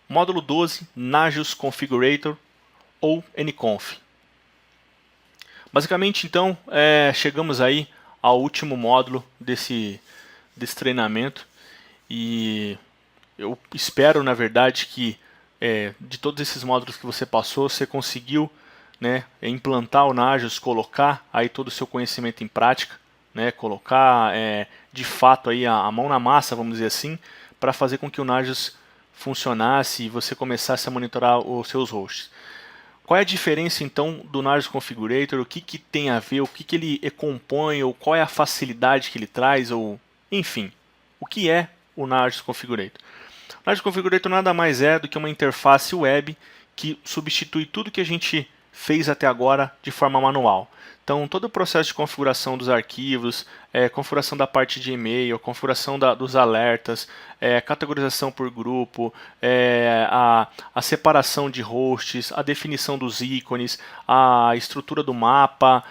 Módulo 12, Nagios Configurator ou nconf. Basicamente, então, chegamos aí ao último módulo desse treinamento e eu espero, na verdade, que de todos esses módulos que você passou, você conseguiu, né, implantar o Nagios, colocar aí todo o seu conhecimento em prática, né, colocar de fato aí a mão na massa, vamos dizer assim, para fazer com que o Nagios funcionasse e você começasse a monitorar os seus hosts. Qual é a diferença então do Nagios Configurator? O que tem a ver? O que ele compõe? Ou qual é a facilidade que ele traz? Ou enfim, o que é o Nagios Configurator? O Nagios Configurator nada mais é do que uma interface web que substitui tudo que a gente fez até agora de forma manual. Então, todo o processo de configuração dos arquivos, configuração da parte de e-mail, configuração dos alertas, categorização por grupo, a separação de hosts, a definição dos ícones, a estrutura do mapa,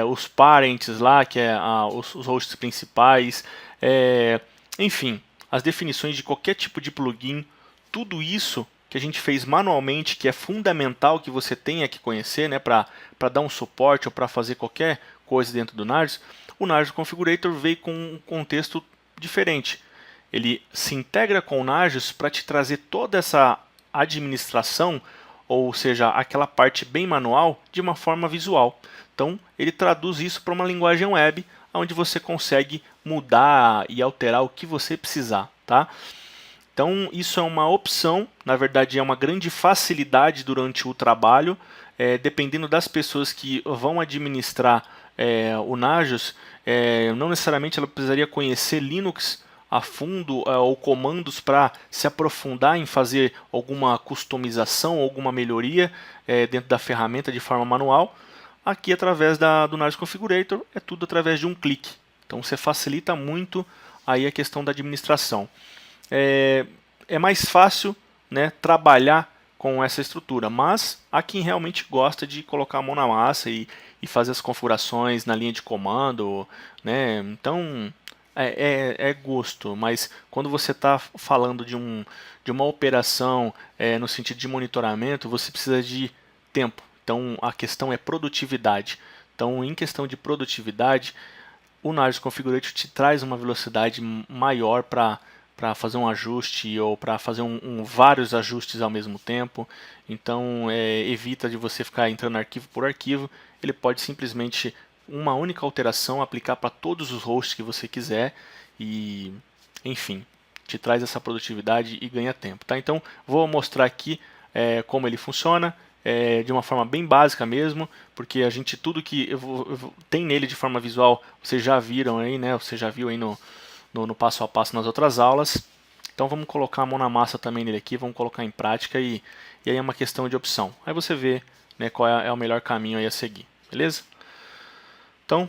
os parents lá, que é os hosts principais, enfim, as definições de qualquer tipo de plugin, tudo isso que a gente fez manualmente, que é fundamental que você tenha que conhecer, né, para dar um suporte ou para fazer qualquer coisa dentro do Nagios, o Nagios Configurator veio com um contexto diferente. Ele se integra com o Nagios para te trazer toda essa administração, ou seja, aquela parte bem manual, de uma forma visual. Então, ele traduz isso para uma linguagem web, onde você consegue mudar e alterar o que você precisar, tá? Então, isso é uma opção, na verdade é uma grande facilidade durante o trabalho, dependendo das pessoas que vão administrar o Nagios, não necessariamente ela precisaria conhecer Linux a fundo ou comandos para se aprofundar em fazer alguma customização, alguma melhoria dentro da ferramenta de forma manual. Aqui, através do Nagios Configurator, é tudo através de um clique. Então, você facilita muito aí a questão da administração. É mais fácil, né, trabalhar com essa estrutura, mas há quem realmente gosta de colocar a mão na massa e fazer as configurações na linha de comando, né? Então é gosto, mas quando você está falando de uma operação no sentido de monitoramento, você precisa de tempo. Então a questão é produtividade. Então, em questão de produtividade, o Nagios Configurator te traz uma velocidade maior para fazer um ajuste ou para fazer vários ajustes ao mesmo tempo. Então evita de você ficar entrando arquivo por arquivo. Ele pode simplesmente uma única alteração aplicar para todos os hosts que você quiser e enfim, te traz essa produtividade e ganha tempo, tá? Então vou mostrar aqui como ele funciona. De uma forma bem básica mesmo, porque a gente tudo que tem nele de forma visual, vocês já viram aí, né? Você já viu aí no passo a passo nas outras aulas. Então vamos colocar a mão na massa também nele aqui, vamos colocar em prática e aí é uma questão de opção. Aí você vê, né, qual é o melhor caminho aí a seguir, beleza? Então,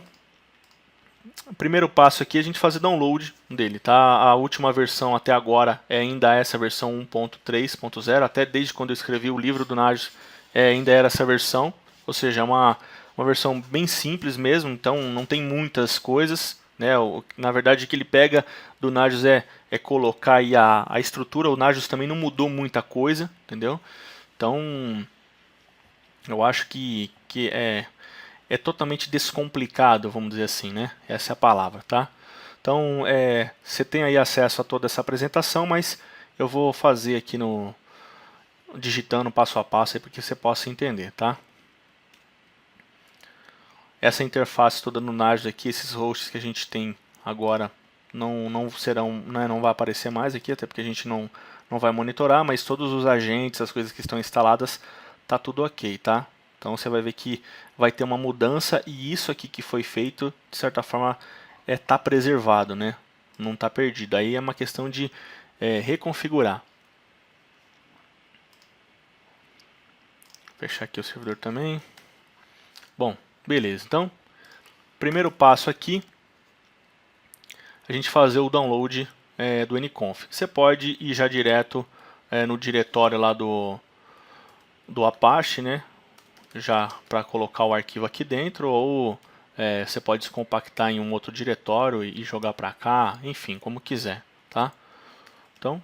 o primeiro passo aqui é a gente fazer download dele, tá? A última versão até agora ainda é essa versão 1.3.0, até desde quando eu escrevi o livro do Nagios ainda era essa versão, ou seja, é uma versão bem simples mesmo, então não tem muitas coisas, né? Na verdade o que ele pega do Nagios é colocar aí a estrutura, o Nagios também não mudou muita coisa, entendeu? Então eu acho que é totalmente descomplicado, vamos dizer assim, né? Essa é a palavra, tá? Então, você tem aí acesso a toda essa apresentação, mas eu vou fazer aqui digitando passo a passo aí para que você possa entender, tá? Essa interface toda no Nagios aqui, esses hosts que a gente tem agora não serão, né, não vai aparecer mais aqui, até porque a gente não vai monitorar, mas todos os agentes, as coisas que estão instaladas, tá tudo ok, tá? Então você vai ver que vai ter uma mudança e isso aqui que foi feito, de certa forma, tá preservado, né? Não está perdido. Aí é uma questão de reconfigurar. Vou fechar aqui o servidor também. Bom, beleza. Então, primeiro passo aqui, a gente fazer o download do nconf. Você pode ir já direto no diretório lá do Apache, né? Já para colocar o arquivo aqui dentro, ou você pode descompactar em um outro diretório e jogar para cá, enfim, como quiser, tá? Então,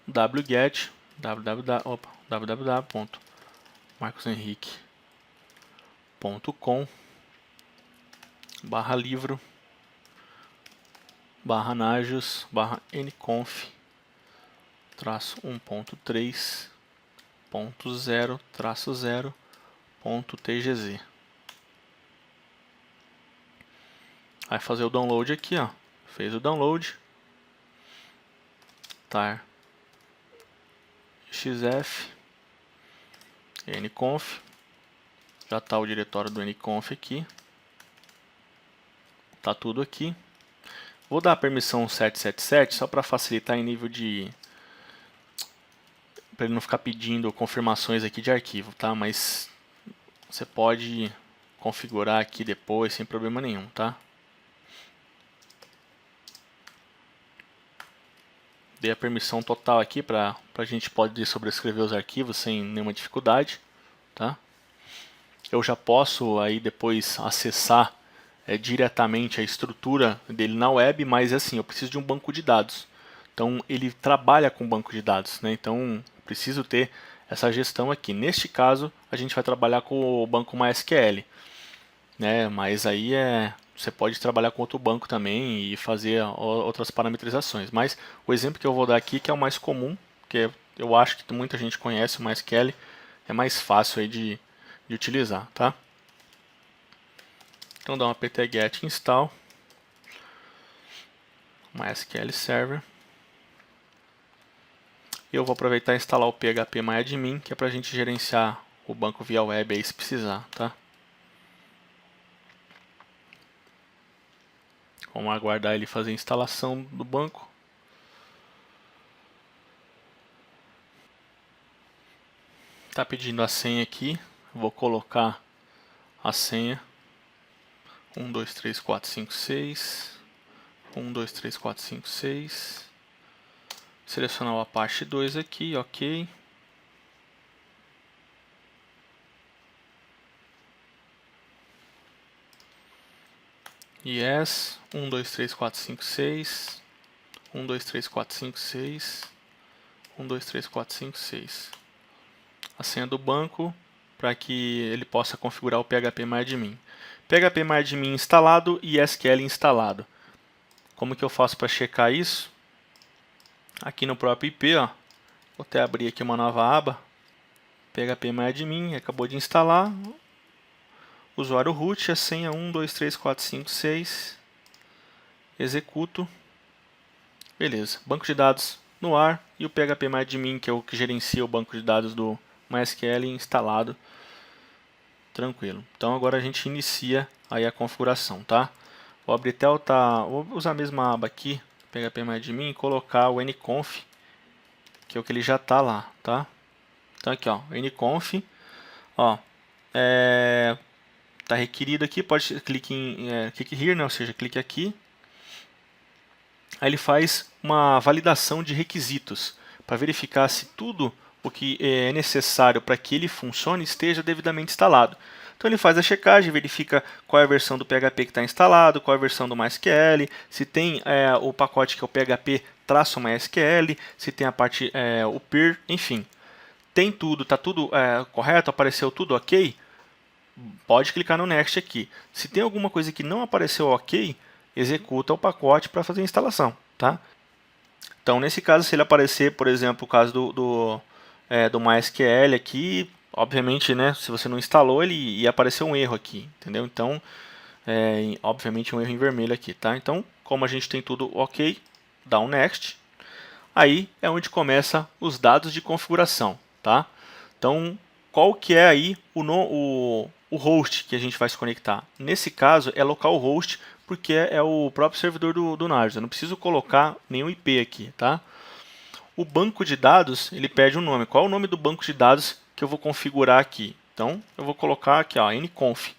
wget www.marcosenrique.com/livro/nconf/1.3.0-0.tgz. Vai fazer o download aqui, ó. Fez o download. Tar xf nconf. Já está o diretório do nconf aqui. Tá tudo aqui. Vou dar a permissão 777 só para facilitar em nível de... para ele não ficar pedindo confirmações aqui de arquivo, tá? Mas você pode configurar aqui depois sem problema nenhum, tá? Dei a permissão total aqui para a gente poder sobrescrever os arquivos sem nenhuma dificuldade, tá? Eu já posso aí depois acessar diretamente a estrutura dele na web, mas assim, eu preciso de um banco de dados. Então ele trabalha com banco de dados, né? Então preciso ter essa gestão aqui. Neste caso, a gente vai trabalhar com o banco MySQL, né? Mas aí você pode trabalhar com outro banco também e fazer outras parametrizações. Mas o exemplo que eu vou dar aqui, que é o mais comum, que eu acho que muita gente conhece o MySQL, é mais fácil aí de utilizar, tá? Então dá uma apt-get install MySQL Server. Eu vou aproveitar e instalar o phpMyAdmin, que é para a gente gerenciar o banco via web aí se precisar, tá? Vamos aguardar ele fazer a instalação do banco. Tá pedindo a senha aqui. Vou colocar a senha 123456 123456. Selecionar o Apache 2 aqui, ok. Yes, 123456 123456 123456. A senha do banco para que ele possa configurar o phpMyAdmin. phpMyAdmin instalado e SQL instalado. Como que eu faço para checar isso? Aqui no próprio IP, ó, vou até abrir aqui uma nova aba. phpMyAdmin, acabou de instalar. Usuário root, a senha 123456. Executo. Beleza, banco de dados no ar e o phpMyAdmin, que é o que gerencia o banco de dados do MySQL, instalado. Tranquilo. Então agora a gente inicia aí a configuração, tá? Vou abrir vou usar a mesma aba aqui, phpMyAdmin, e colocar o nconf, que é o que ele já está lá, tá? Então aqui, ó, nconf, ó, tá requerido aqui, pode clicar em click here, né? Ou seja, clique aqui. Aí ele faz uma validação de requisitos para verificar se tudo o que é necessário para que ele funcione esteja devidamente instalado. Então ele faz a checagem, verifica qual é a versão do PHP que está instalado, qual é a versão do MySQL, se tem o pacote que é o PHP-MySQL, se tem a parte, o PIR, enfim. Tem tudo, está tudo correto, apareceu tudo ok? Pode clicar no Next aqui. Se tem alguma coisa que não apareceu ok, executa o pacote para fazer a instalação, tá? Então, nesse caso, se ele aparecer, por exemplo, o caso do MySQL aqui, obviamente, né, se você não instalou, ele ia aparecer um erro aqui, entendeu? Então, obviamente, um erro em vermelho aqui, tá? Então, como a gente tem tudo ok, dá um Next. Aí é onde começa os dados de configuração, tá? Então, qual que é aí o host que a gente vai se conectar? Nesse caso, é localhost, porque é o próprio servidor do Nagios. Eu não preciso colocar nenhum IP aqui, tá? O banco de dados, ele pede um nome. Qual é o nome do banco de dados que eu vou configurar aqui? Então, eu vou colocar aqui, ó, nconf,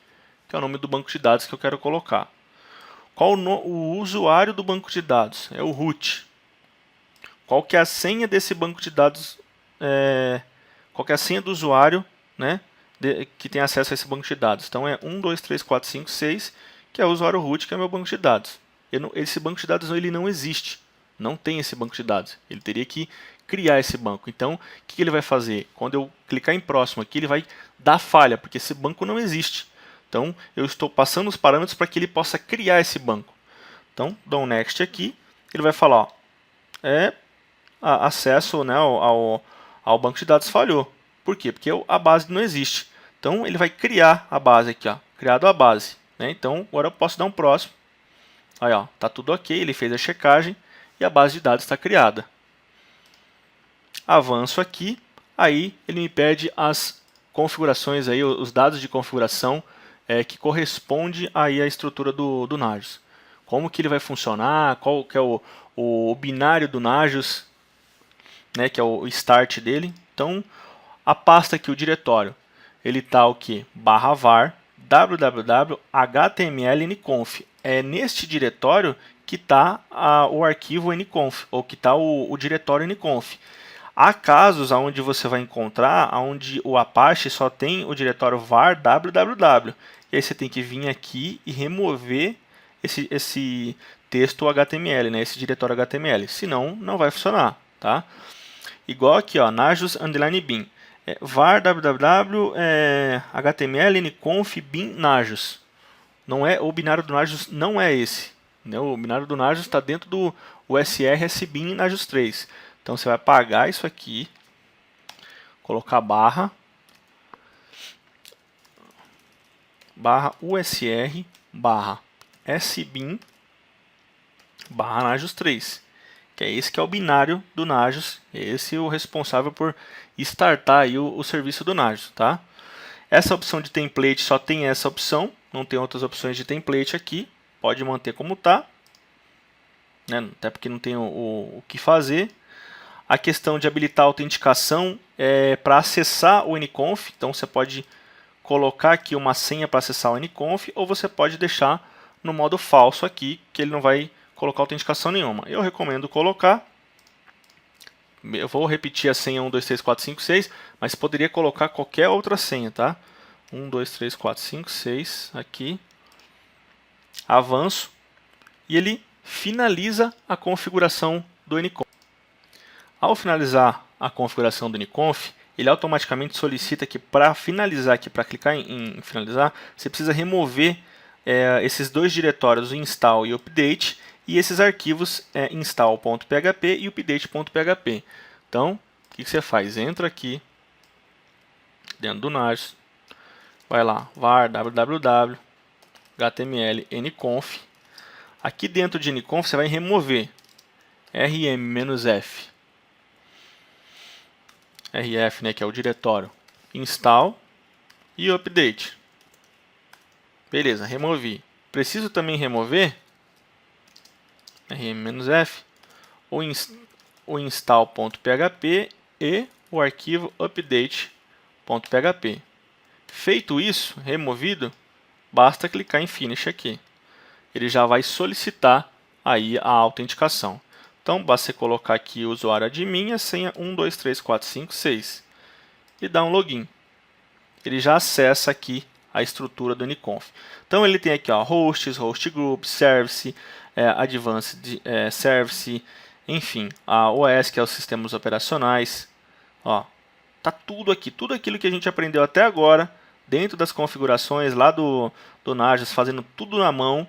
que é o nome do banco de dados que eu quero colocar. Qual o usuário do banco de dados? É o root. Qual que é a senha desse banco de dados? Qual que é a senha do usuário, né, que tem acesso a esse banco de dados? Então é 123456, que é o usuário root, que é meu banco de dados. Esse banco de dados ele não existe. Não tem esse banco de dados. Ele teria que criar esse banco. Então, o que ele vai fazer? Quando eu clicar em próximo aqui, ele vai dar falha, porque esse banco não existe. Então, eu estou passando os parâmetros para que ele possa criar esse banco. Então, dou um next aqui, ele vai falar, ó, acesso, né, ao banco de dados falhou. Por quê? Porque a base não existe. Então, ele vai criar a base aqui, ó, criado a base. Né? Então, agora eu posso dar um próximo. Aí, ó, tá tudo ok, ele fez a checagem e a base de dados está criada. Avanço aqui, aí ele me pede as configurações, aí, os dados de configuração que corresponde aí à estrutura do Nagios. Como que ele vai funcionar, qual que é o binário do Nagios, né, que é o start dele. Então, a pasta aqui, o diretório, ele está o que? /var www html nconf. É neste diretório que está o arquivo nconf, ou que está o diretório nconf. Há casos onde você vai encontrar onde o Apache só tem o diretório var www. E aí você tem que vir aqui e remover esse texto HTML, né, esse diretório HTML. Senão, não vai funcionar. Tá? Igual aqui, ó, nagios _ bin. Var www html nconf bin nagios. Não é, o binário do Nagios não é esse. Né? O binário do Nagios está dentro do USR SBIN Nagios 3. Então você vai apagar isso aqui, colocar barra USR SBIN Nagios 3. Que é esse que é o binário do Nagios. Esse é o responsável por startar aí o serviço do Nagios. Tá? Essa opção de template só tem essa opção. Não tem outras opções de template aqui. Pode manter como está. Né? Até porque não tem o que fazer. A questão de habilitar a autenticação é para acessar o nconf. Então você pode colocar aqui uma senha para acessar o nconf. Ou você pode deixar no modo falso aqui, que ele não vai colocar autenticação nenhuma. Eu recomendo colocar. Eu vou repetir a senha 1, 2, 3, 4, 5, 6. Mas poderia colocar qualquer outra senha. Tá? 1, 2, 3, 4, 5, 6. Aqui. Avanço. E ele finaliza a configuração do nconf. Ao finalizar a configuração do nconf, ele automaticamente solicita que para finalizar, aqui para clicar em finalizar, você precisa remover esses dois diretórios, o install e o update, e esses arquivos install.php e update.php. Então, o que você faz? Entra aqui dentro do Nagios, vai lá, var www html nconf. Aqui dentro de nconf você vai remover rm-f rf, né, que é o diretório install e update. Beleza, removi. Preciso também remover rm-f o install.php e o arquivo update.php. Feito isso, removido, basta clicar em Finish aqui. Ele já vai solicitar aí a autenticação. Então, basta você colocar aqui o usuário admin, a senha 1, 2, 3, 4, 5, 6 e dar um login. Ele já acessa aqui a estrutura do nconf. Então, ele tem aqui ó, hosts, host groups, service, advanced service, enfim, a OS, que é os sistemas operacionais. Ó, tá tudo aqui, tudo aquilo que a gente aprendeu até agora, dentro das configurações lá do Nagios, fazendo tudo na mão.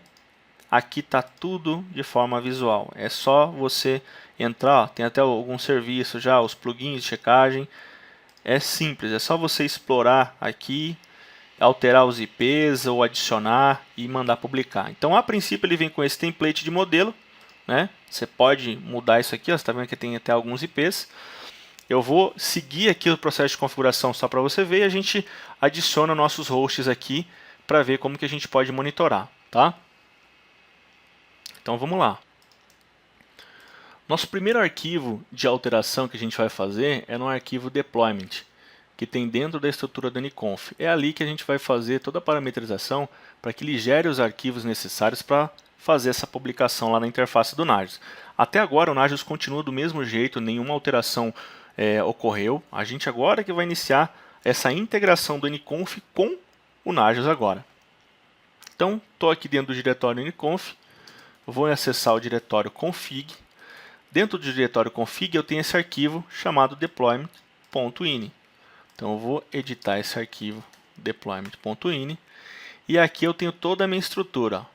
Aqui está tudo de forma visual. É só você entrar, ó, tem até algum serviço já, os plugins de checagem. É simples, é só você explorar aqui, alterar os IPs ou adicionar e mandar publicar. Então, a princípio, ele vem com esse template de modelo. Né? Você pode mudar isso aqui, ó, você está vendo que tem até alguns IPs. Eu vou seguir aqui o processo de configuração só para você ver e a gente adiciona nossos hosts aqui para ver como que a gente pode monitorar. Tá? Então vamos lá. Nosso primeiro arquivo de alteração que a gente vai fazer é no arquivo deployment, que tem dentro da estrutura do nconf. É ali que a gente vai fazer toda a parametrização para que ele gere os arquivos necessários para fazer essa publicação lá na interface do Nagios. Até agora o Nagios continua do mesmo jeito, nenhuma alteração ocorreu. A gente agora que vai iniciar essa integração do nconf com o Nagios agora. Então, estou aqui dentro do diretório nconf. Vou acessar o diretório config. Dentro do diretório config eu tenho esse arquivo chamado deployment.ini. Então eu vou editar esse arquivo deployment.ini e aqui eu tenho toda a minha estrutura.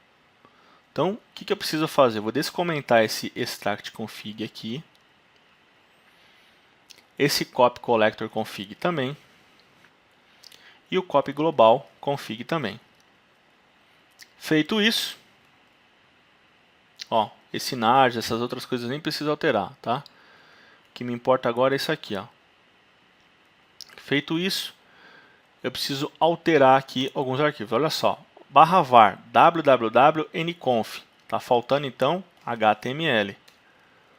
Então o que eu preciso fazer? Eu vou descomentar esse extract config aqui, esse copy collector config também e o copy global config também. Feito isso, ó, esse Nagios, essas outras coisas nem preciso alterar, tá? O que me importa agora é isso aqui, ó. Feito isso, eu preciso alterar aqui alguns arquivos. Olha só, /var www.nconf, tá faltando então HTML,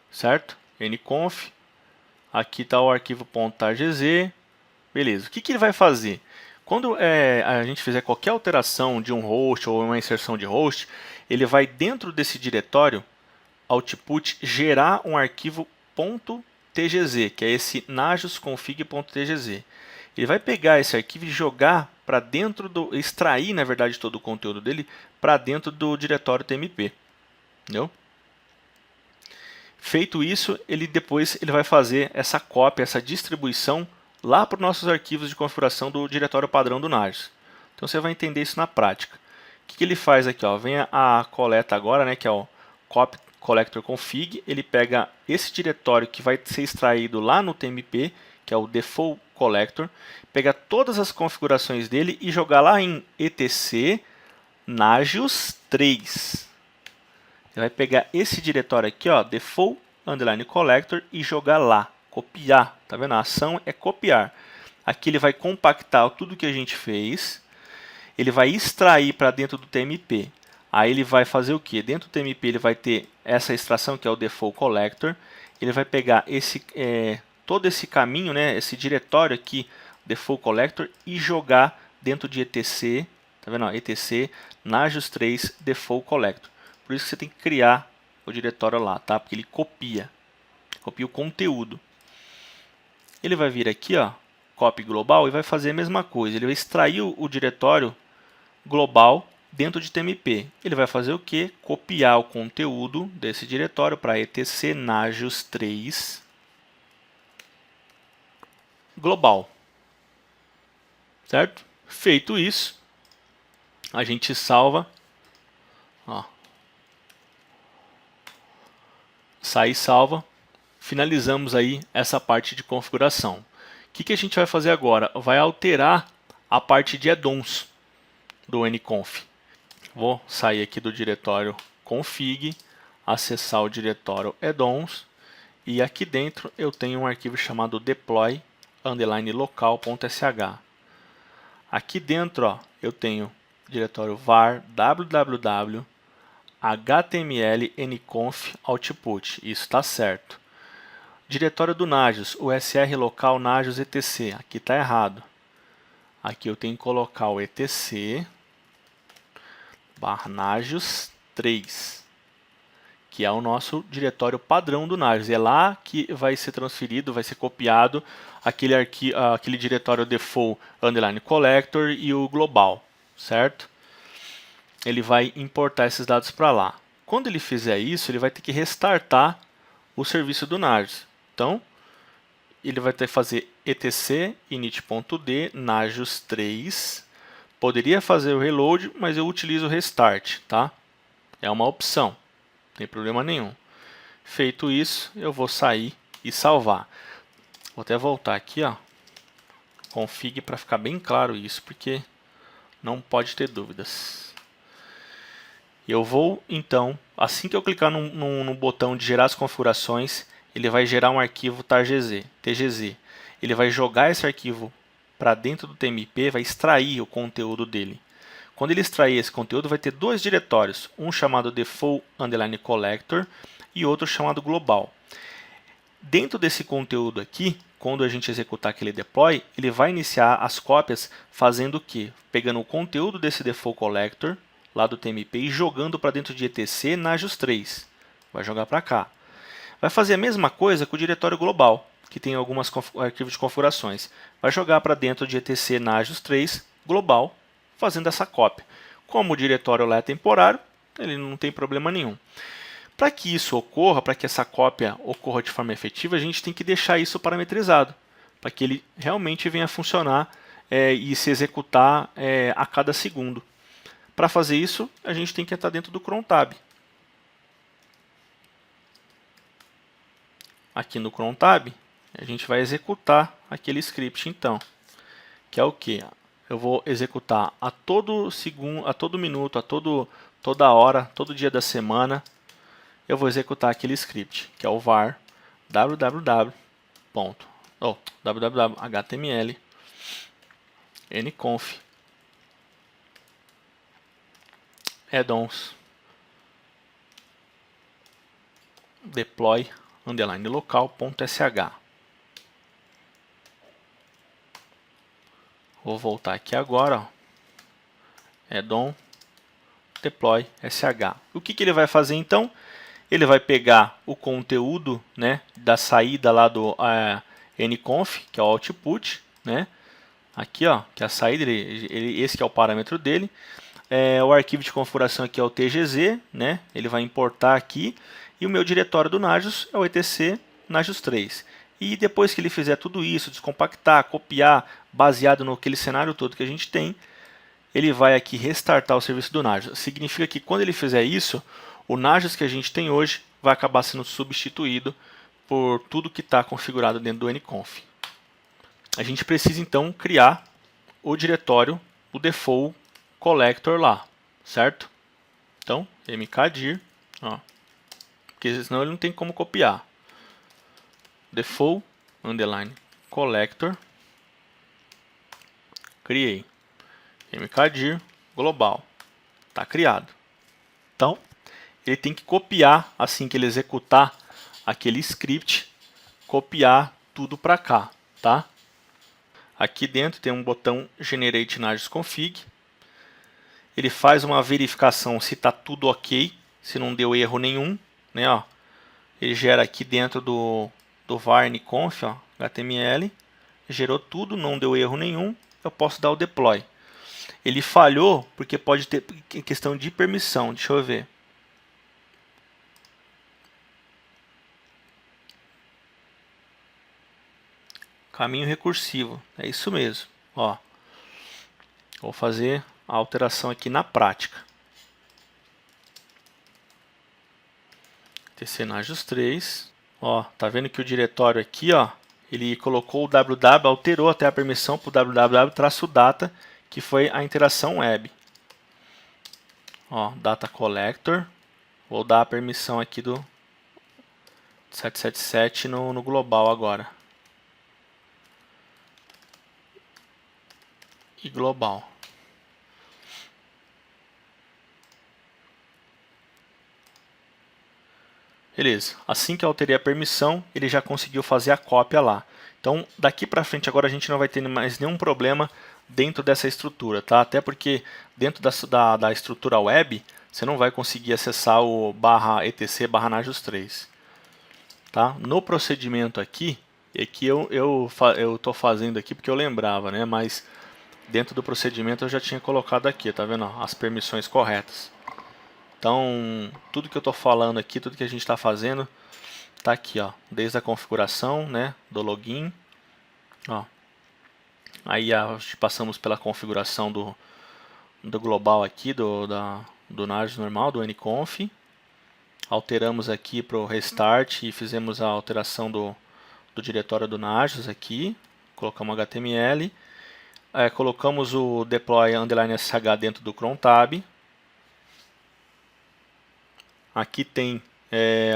certo? nconf, aqui está o arquivo .targz, beleza. O que ele vai fazer? Quando a gente fizer qualquer alteração de um host ou uma inserção de host, ele vai dentro desse diretório output gerar um arquivo .tgz, que é esse nagiosconfig.tgz. Ele vai pegar esse arquivo e jogar para dentro do, extrair na verdade todo o conteúdo dele para dentro do diretório tmp, entendeu? Feito isso, depois ele vai fazer essa cópia, essa distribuição lá para os nossos arquivos de configuração do diretório padrão do Nagios. Então você vai entender isso na prática. O que ele faz aqui? Ó, vem a coleta agora, né, que é o copy collector config. Ele pega esse diretório que vai ser extraído lá no tmp, que é o default collector, pega todas as configurações dele e jogar lá em etc nagios 3. Ele vai pegar esse diretório aqui, ó, default underline collector, e jogar lá, copiar. Tá vendo? A ação é copiar. Aqui ele vai compactar tudo que a gente fez. Ele vai extrair para dentro do tmp. Aí ele vai fazer o que? Dentro do tmp ele vai ter essa extração que é o default collector. Ele vai pegar todo esse caminho, né, esse diretório aqui, default collector, e jogar dentro de etc, tá vendo? etc nagios 3 default collector. Por isso que você tem que criar o diretório lá, tá? Porque ele copia o conteúdo. Ele vai vir aqui, ó, copy global, e vai fazer a mesma coisa. Ele vai extrair o diretório global dentro de tmp. Ele vai fazer o que? Copiar o conteúdo desse diretório para etc nagios 3 global, certo? Feito isso, a gente salva, ó, sai e salva, finalizamos aí essa parte de configuração. O que a gente vai fazer agora? Vai alterar a parte de add-ons do nconf. Vou sair aqui do diretório config, acessar o diretório add-ons, e aqui dentro eu tenho um arquivo chamado deploy_local.sh. Aqui dentro, ó, eu tenho diretório var www html nconf output. Isso está certo. Diretório do Nagios, usr local nagios etc. Aqui está errado. Aqui eu tenho que colocar o etc nagios 3, que é o nosso diretório padrão do Nagios. É lá que vai ser transferido, vai ser copiado aquele diretório default underline collector e o global, certo? Ele vai importar esses dados para lá. Quando ele fizer isso, ele vai ter que restartar o serviço do Nagios. Então, ele vai ter que fazer etc init.d nagios 3. Poderia fazer o reload, mas eu utilizo o restart, tá? É uma opção, não tem problema nenhum. Feito isso, eu vou sair e salvar. Vou até voltar aqui, ó, config, para ficar bem claro isso, porque não pode ter dúvidas. Eu vou, então, assim que eu clicar no botão de gerar as configurações, ele vai gerar um arquivo TGZ. Ele vai jogar esse arquivo para dentro do tmp, vai extrair o conteúdo dele. Quando ele extrair esse conteúdo, vai ter dois diretórios, um chamado default underline collector e outro chamado global. Dentro desse conteúdo aqui, quando a gente executar aquele deploy, ele vai iniciar as cópias fazendo o quê? Pegando o conteúdo desse default collector lá do tmp e jogando para dentro de etc nagios 3. Vai jogar para cá. Vai fazer a mesma coisa com o diretório global, que tem alguns arquivos de configurações. Vai jogar para dentro de etc nagios 3 global, fazendo essa cópia. Como o diretório lá é temporário, ele não tem problema nenhum. Para que isso ocorra, para que essa cópia ocorra de forma efetiva, a gente tem que deixar isso parametrizado, para que ele realmente venha a funcionar e se executar a cada segundo. Para fazer isso, a gente tem que entrar dentro do crontab. Aqui no crontab, a gente vai executar aquele script então, que é o que? Eu vou executar a todo segundo, a todo minuto, toda hora, todo dia da semana, eu vou executar aquele script, que é o var www.html nconf addons deploy underline local.sh. Vou voltar aqui agora, ó. Addon deploy sh. O que ele vai fazer então? Ele vai pegar o conteúdo, né, da saída lá do nconf, que é o output, né? Aqui, ó, que é a saída, esse que é o parâmetro dele. O arquivo de configuração aqui é o tgz, né? Ele vai importar aqui. E o meu diretório do Nagios é o etc Nagios 3. E depois que ele fizer tudo isso, descompactar, copiar, baseado no aquele cenário todo que a gente tem, ele vai aqui restartar o serviço do Nagios. Significa que quando ele fizer isso, o Nagios que a gente tem hoje vai acabar sendo substituído por tudo que está configurado dentro do nconf. A gente precisa então criar o diretório, o default collector lá, certo? Então, mkdir, ó, porque senão ele não tem como copiar. Default underline collector, criei. mkdir global, está criado. Então, ele tem que copiar, assim que ele executar aquele script, copiar tudo para cá, tá? Aqui dentro tem um botão Generate Nagios Config. Ele faz uma verificação se está tudo ok, se não deu erro nenhum, né? Ó, ele gera aqui dentro do var nconf, ó, HTML, gerou tudo, não deu erro nenhum, eu posso dar o deploy. Ele falhou porque pode ter questão de permissão, deixa eu ver. Caminho recursivo, é isso mesmo. Ó, vou fazer a alteração aqui na prática. TC Nagios 3. Ó, tá vendo que o diretório aqui, ó, ele colocou o www, alterou até a permissão para o www-data, que foi a interação web. Ó, data collector. Vou dar a permissão aqui do 777 no global agora. E global. Beleza. Assim que eu alterei a permissão, ele já conseguiu fazer a cópia lá. Então, daqui para frente agora a gente não vai ter mais nenhum problema dentro dessa estrutura, tá? Até porque dentro da estrutura web, você não vai conseguir acessar o /etc/nagios 3. Tá? No procedimento aqui, é que eu estou fazendo aqui porque eu lembrava, né? Mas dentro do procedimento eu já tinha colocado aqui, tá vendo? As permissões corretas. Então, tudo que eu estou falando aqui, tudo que a gente está fazendo, está aqui, ó, desde a configuração, né, do login, ó. Aí passamos pela configuração do global aqui, do Nagios normal, do nconf. Alteramos aqui para o restart e fizemos a alteração do diretório do Nagios aqui. Colocamos HTML. Colocamos o deploy underline sh dentro do crontab. Aqui tem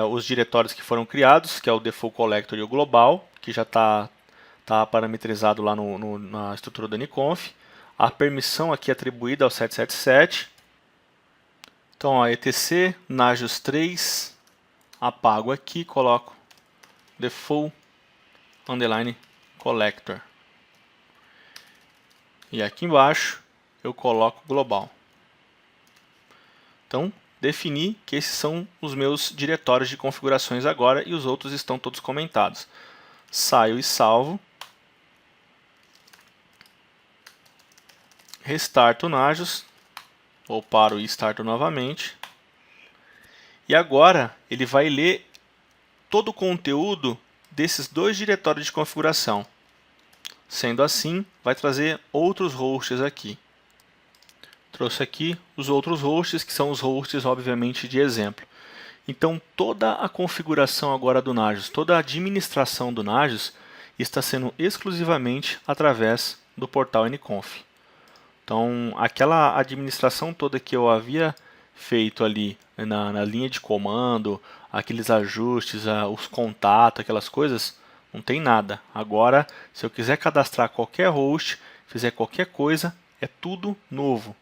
os diretórios que foram criados, que é o default collector e o global, que já está parametrizado lá na estrutura do nconf. A permissão aqui atribuída ao 777. Então, ó, etc nagios 3, apago aqui, coloco default underline collector. E aqui embaixo eu coloco global. Então, defini que esses são os meus diretórios de configurações agora e os outros estão todos comentados. Saio e salvo. Restarto o Nagios, ou paro e starto novamente. E agora ele vai ler todo o conteúdo desses dois diretórios de configuração. Sendo assim, vai trazer outros hosts aqui. Trouxe aqui os outros hosts, que são os hosts, obviamente, de exemplo. Então, toda a configuração agora do Nagios, toda a administração do Nagios está sendo exclusivamente através do portal nconf. Então, aquela administração toda que eu havia feito ali na linha de comando, aqueles ajustes, os contatos, aquelas coisas, não tem nada. Agora, se eu quiser cadastrar qualquer host, fizer qualquer coisa, é tudo novo.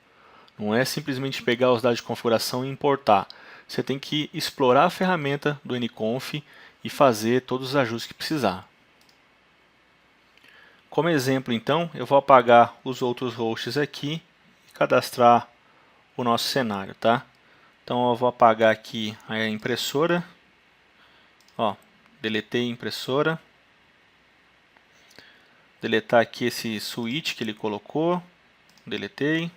Não é simplesmente pegar os dados de configuração e importar. Você tem que explorar a ferramenta do nconf e fazer todos os ajustes que precisar. Como exemplo, então, eu vou apagar os outros hosts aqui e cadastrar o nosso cenário, tá? Então, eu vou apagar aqui a impressora. Ó, deletei a impressora. Deletar aqui esse switch que ele colocou. Deletei.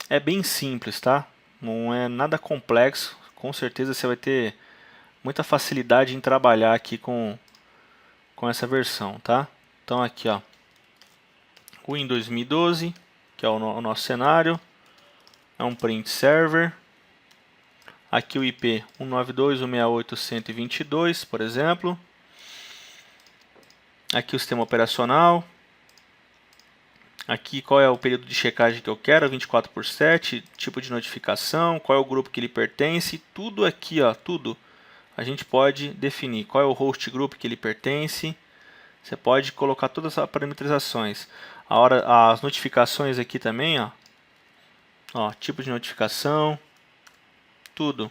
É bem simples, tá? Não é nada complexo. Com certeza você vai ter muita facilidade em trabalhar aqui com essa versão, tá? Então aqui, ó, o Windows 2012, que é o nosso cenário, é um print server. Aqui o IP 192.168.122, por exemplo. Aqui o sistema operacional. Aqui qual é o período de checagem que eu quero, 24/7, tipo de notificação, qual é o grupo que ele pertence, tudo aqui, ó, tudo. A gente pode definir qual é o host group que ele pertence. Você pode colocar todas as parametrizações. As notificações aqui também, ó, tipo de notificação, tudo.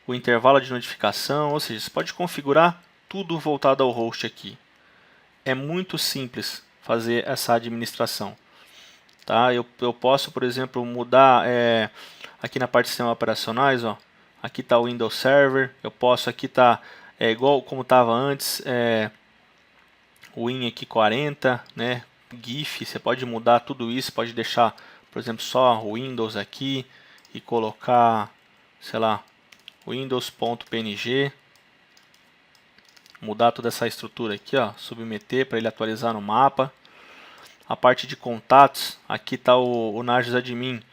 O intervalo de notificação, ou seja, você pode configurar tudo voltado ao host aqui. É muito simples fazer essa administração. Tá? Eu posso, por exemplo, mudar aqui na parte de sistemas operacionais, ó, aqui está o Windows Server, eu posso, aqui está igual como estava antes, o Win aqui 40, né, GIF, você pode mudar tudo isso, pode deixar, por exemplo, só o Windows aqui e colocar, sei lá, windows.png, mudar toda essa estrutura aqui, ó, submeter para ele atualizar no mapa. A parte de contatos, aqui está o Nagios Admin,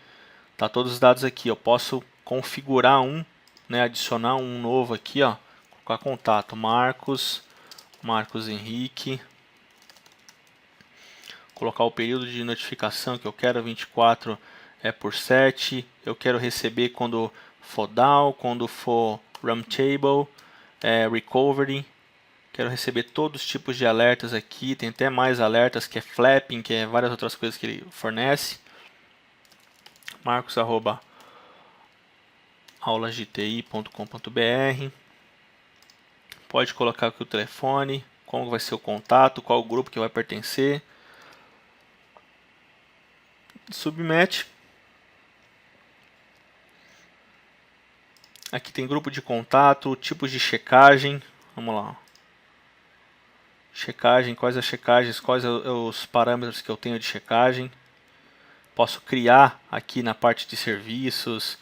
tá todos os dados aqui. Eu posso configurar um, né, adicionar um novo aqui, ó, colocar contato Marcos Henrique, colocar o período de notificação que eu quero, 24/7. Eu quero receber quando for down, quando for Rumtable, recovery. Quero receber todos os tipos de alertas aqui. Tem até mais alertas, que é flapping, que é várias outras coisas que ele fornece. marcos@aulasdti.com.br. Pode colocar aqui o telefone, como vai ser o contato, qual o grupo que vai pertencer. Submete. Aqui tem grupo de contato, tipos de checagem. Vamos lá. Checagem, quais as checagens, quais os parâmetros que eu tenho de checagem. Posso criar aqui na parte de serviços,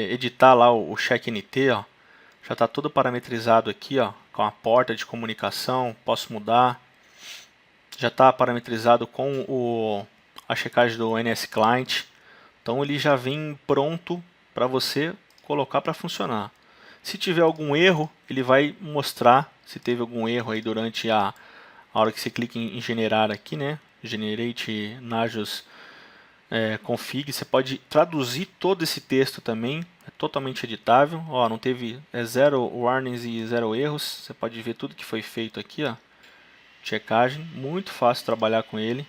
editar lá o check-NT, ó. Já está tudo parametrizado aqui, ó, com a porta de comunicação, posso mudar. Já está parametrizado com a checagem do NS Client. Então ele já vem pronto para você colocar para funcionar. Se tiver algum erro, ele vai mostrar se teve algum erro aí durante a hora que você clica em generar aqui, né? Generate Nagios config. Você pode traduzir todo esse texto também, é totalmente editável. Ó, não teve zero warnings e zero erros. Você pode ver tudo que foi feito aqui, ó. Checagem, muito fácil trabalhar com ele.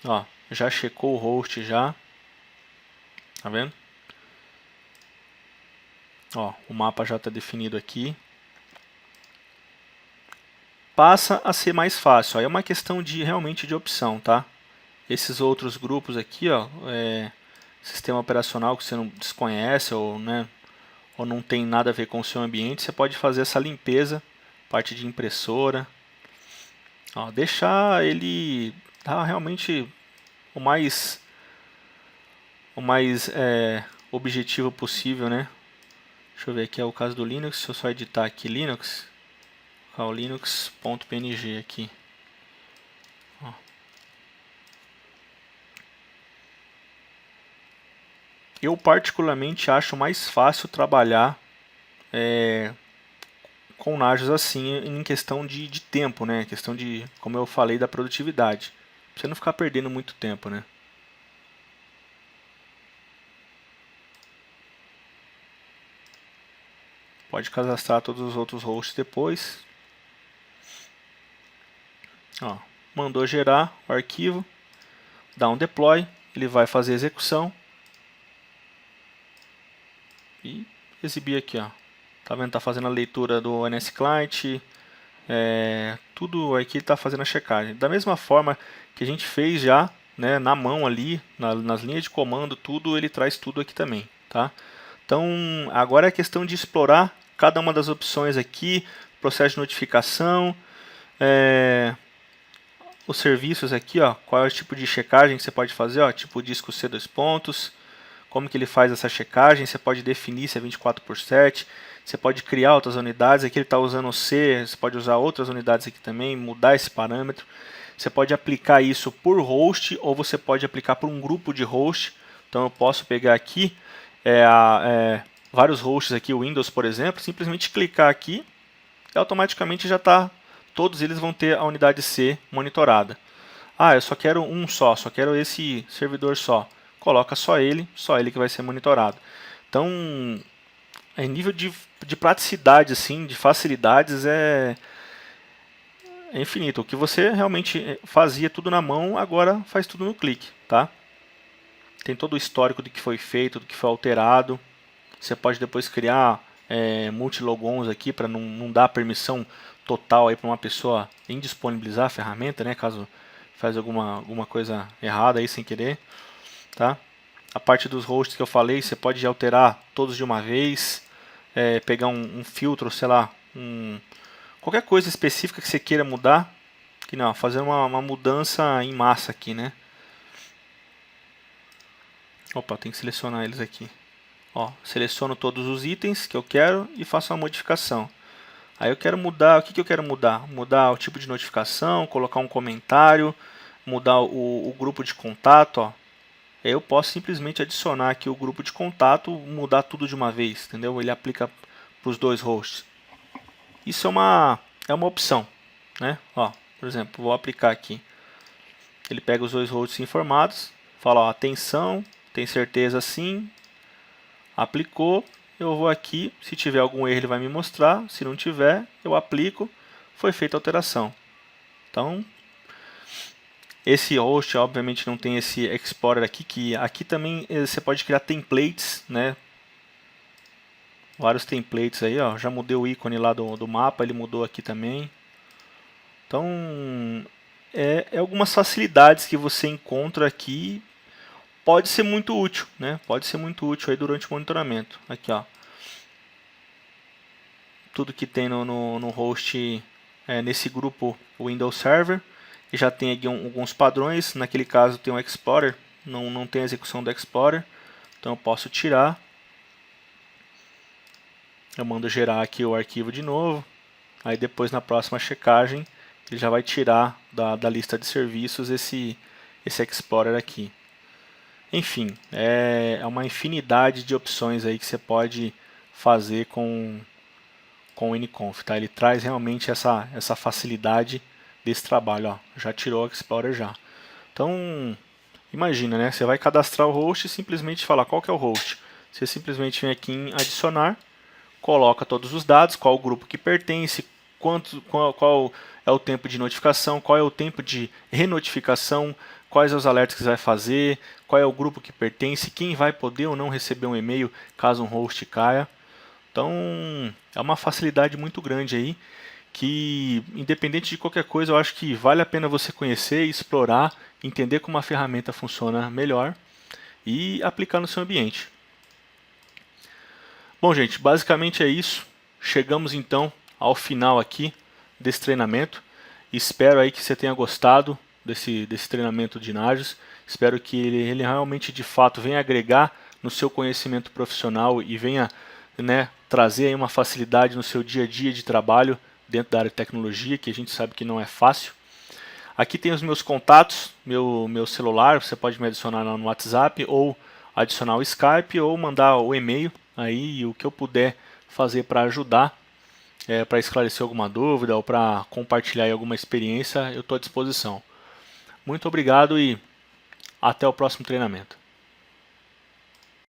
Ó, já checou o host já. Tá vendo? Ó, o mapa já está definido aqui. Passa a ser mais fácil. Ó, é uma questão realmente de opção, tá? Esses outros grupos aqui, ó, sistema operacional que você não desconhece ou, né, ou não tem nada a ver com o seu ambiente, você pode fazer essa limpeza, parte de impressora. Ó, deixar ele realmente o mais o mais objetivo possível, né? Deixa eu ver aqui, é o caso do Linux. Se eu só editar aqui Linux, o linux.png aqui. Ó. Eu particularmente acho mais fácil trabalhar com Nagios assim, em questão de tempo, né? Questão de, como eu falei, da produtividade. Pra você não ficar perdendo muito tempo, né? Pode cadastrar todos os outros hosts depois. Ó, mandou gerar o arquivo, dá um deploy, ele vai fazer a execução e exibir aqui, ó. Tá vendo? Tá fazendo a leitura do NS Client, tudo aqui está fazendo a checagem. Da mesma forma que a gente fez já, né, na mão ali, nas linhas de comando, tudo, ele traz tudo aqui também, tá? Então, agora é questão de explorar cada uma das opções aqui, processo de notificação, os serviços aqui, ó, qual é o tipo de checagem que você pode fazer, ó, tipo disco C2 pontos, como que ele faz essa checagem, você pode definir se é 24/7, você pode criar outras unidades, aqui ele está usando o C, você pode usar outras unidades aqui também, mudar esse parâmetro, você pode aplicar isso por host, ou você pode aplicar por um grupo de host, então eu posso pegar aqui, vários hosts aqui, o Windows por exemplo, simplesmente clicar aqui, e automaticamente já está, todos eles vão ter a unidade C monitorada. Ah, eu só quero um só quero esse servidor só. Coloca só ele que vai ser monitorado. Então, em nível de praticidade, assim, de facilidades, é infinito. O que você realmente fazia tudo na mão, agora faz tudo no clique, tá? Tem todo o histórico do que foi feito, do que foi alterado. Você pode depois criar multilogons aqui para não dar permissão total aí para uma pessoa indisponibilizar a ferramenta, né? Caso faz alguma coisa errada aí sem querer, tá? A parte dos hosts que eu falei, você pode alterar todos de uma vez, pegar um filtro, sei lá, qualquer coisa específica que você queira mudar, que não, fazer uma mudança em massa aqui, né? Opa, tem que selecionar eles aqui. Ó, seleciono todos os itens que eu quero e faço uma modificação. Aí eu quero mudar, o que eu quero mudar? Mudar o tipo de notificação, colocar um comentário, mudar o grupo de contato, ó. Aí eu posso simplesmente adicionar aqui o grupo de contato, mudar tudo de uma vez, entendeu? Ele aplica para os dois hosts. Isso é uma opção, né? Ó, por exemplo, vou aplicar aqui. Ele pega os dois hosts informados, fala, ó, atenção, tem certeza sim, aplicou, eu vou aqui, se tiver algum erro ele vai me mostrar, se não tiver, eu aplico, foi feita a alteração. Então, esse host obviamente não tem esse Explorer aqui, que aqui também você pode criar templates, né? Vários templates aí, ó. Já mudei o ícone lá do mapa, ele mudou aqui também. Então, algumas facilidades que você encontra aqui. Pode ser muito útil, né? Pode ser muito útil aí durante o monitoramento. Aqui, ó. Tudo que tem no host, nesse grupo Windows Server. E já tem aqui alguns padrões. Naquele caso tem o Explorer. Não tem a execução do Explorer. Então eu posso tirar. Eu mando gerar aqui o arquivo de novo. Aí depois na próxima checagem ele já vai tirar da lista de serviços esse Explorer aqui. Enfim, é uma infinidade de opções aí que você pode fazer com o NConf, tá? Ele traz realmente essa facilidade desse trabalho, ó. Já tirou o Explorer já. Então, imagina, né? Você vai cadastrar o host e simplesmente falar qual que é o host. Você simplesmente vem aqui em adicionar, coloca todos os dados, qual o grupo que pertence, qual é o tempo de notificação, qual é o tempo de renotificação, quais os alertas que você vai fazer, qual é o grupo que pertence, quem vai poder ou não receber um e-mail caso um host caia. Então, é uma facilidade muito grande aí, que independente de qualquer coisa, eu acho que vale a pena você conhecer, explorar, entender como a ferramenta funciona melhor e aplicar no seu ambiente. Bom, gente, basicamente é isso. Chegamos então ao final aqui desse treinamento. Espero aí que você tenha gostado. desse treinamento de Nagios. Espero que ele realmente de fato venha agregar no seu conhecimento profissional e venha, né, trazer aí uma facilidade no seu dia a dia de trabalho dentro da área de tecnologia, que a gente sabe que não é fácil. Aqui tem os meus contatos, meu celular, você pode me adicionar no WhatsApp ou adicionar o Skype ou mandar o e-mail aí, e o que eu puder fazer para ajudar, para esclarecer alguma dúvida ou para compartilhar alguma experiência, eu estou à disposição. Muito obrigado e até o próximo treinamento.